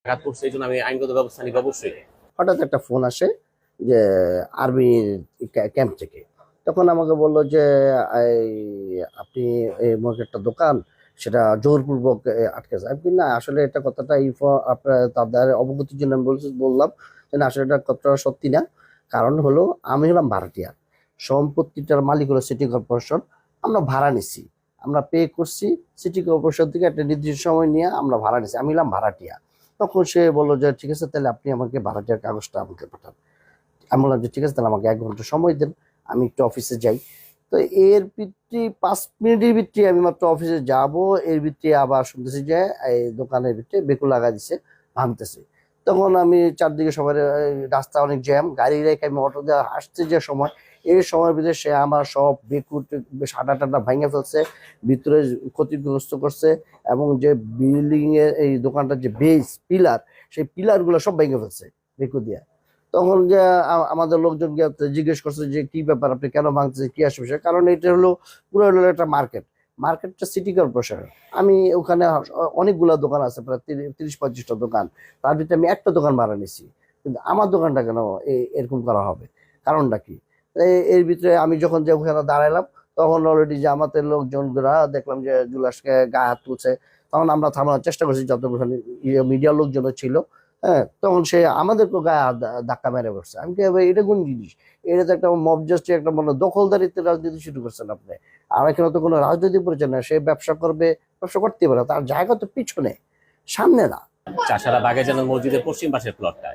আঘাত করছে, এই জন্য আমি আইনগত ব্যবস্থা নিব অবশ্যই। হঠাৎ একটা ফোন আসে যে আর্মির ক্যাম্প থেকে। তখন আমাকে বললো যে এই আপনি এমন একটা দোকান সেটা জোরপূর্বক আটকেছে। আমি বলি, না আসলে এটা কথাটা আপনার তাদের অবগতির জন্য আমি বললাম যে না আসলে এটা কথাটা সত্যি না। কারণ হলো আমি হলাম ভাড়াটিয়া, সম্পত্তিটার মালিক হলো সিটি কর্পোরেশন, আমরা ভাড়া নিছি, আমরা পে করছি সিটি কর্পোরেশন থেকে একটা নির্দিষ্ট সময় নিয়ে আমরা ভাড়া নিছি, আমি হলাম ভাড়াটিয়া। তখন সে বললো যে ঠিক আছে তাহলে আপনি আমাকে ভাড়াটিয়ার কাগজটা আমাকে পাঠান। আমি বললাম যে ঠিক আছে তাহলে আমাকে 1 ঘন্টা সময় দেন, আমি একটু অফিসে যাই। তো এর ভিত্তি 5 মিনিটের ভিত্তি আমি মাত্র অফিসে যাব, এর ভিত্তি আবার শুনতেছি যে এই দোকানের ভিত্তি বেকুল লাগা দিছে, ভাঙতেছে। তখন আমি চারদিকে সবার রাস্তা অনেক জ্যাম, গাড়ি রেখে আমি অটো দিয়ে আসতে যে সময়, এই সময়ের ভিতরে সে আমার সব বেকুল সাটা টাটা ভেঙে ফেলছে, ভিতরে ক্ষতিগ্রস্ত করছে, এবং যে বিল্ডিং এর এই দোকানটার যে বেস পিলার, সেই পিলার গুলো সব ভেঙে ফেলছে বেকু দিয়ে। তখন যে আমাদের লোকজন গিয়ে জিজ্ঞেস করছে যে কি ব্যাপার, আপনি কেন ভাঙতেছে, কি আসবে, কারণ এটা হলো পুরো হলো একটা মার্কেটটা সিটি কর্পোরেশন। আমি ওখানে অনেকগুলো দোকান আছে, প্রায় 30-35টা দোকান, তার ভিতরে আমি একটা দোকান ভাড়া নিছি, কিন্তু আমার দোকানটা কেন এরকম করা হবে, কারণটা কি? এর ভিতরে আমি যখন যে ওখানে দাঁড়ালাম, তখন অলরেডি যে আমাদের লোকজনরা দেখলাম যে জুলাসকে গায়ে হাত তুলছে। তখন আমরা থামানোর চেষ্টা করছি, যত মিডিয়ার লোকজন ছিল। হ্যাঁ, তখন সে আমাদেরকে গায়ে ধাক্কা মেরে বসছে। আমি কি ভাই এটা কোন জিনিস? এটা তো একটা মব জাস্টিস, একটা মানে দখলদারিত্বের রাজনীতি শুরু করছেন আপনি। আর এখানে তো কোনো রাজনীতি পরিচয় না, সে ব্যবসা করবে, ব্যবসা করতে পারে, তার জায়গা তো পিছনে, সামনে না। চাষারা বাগেজানের মসজিদের পশ্চিম পাশের প্লটটা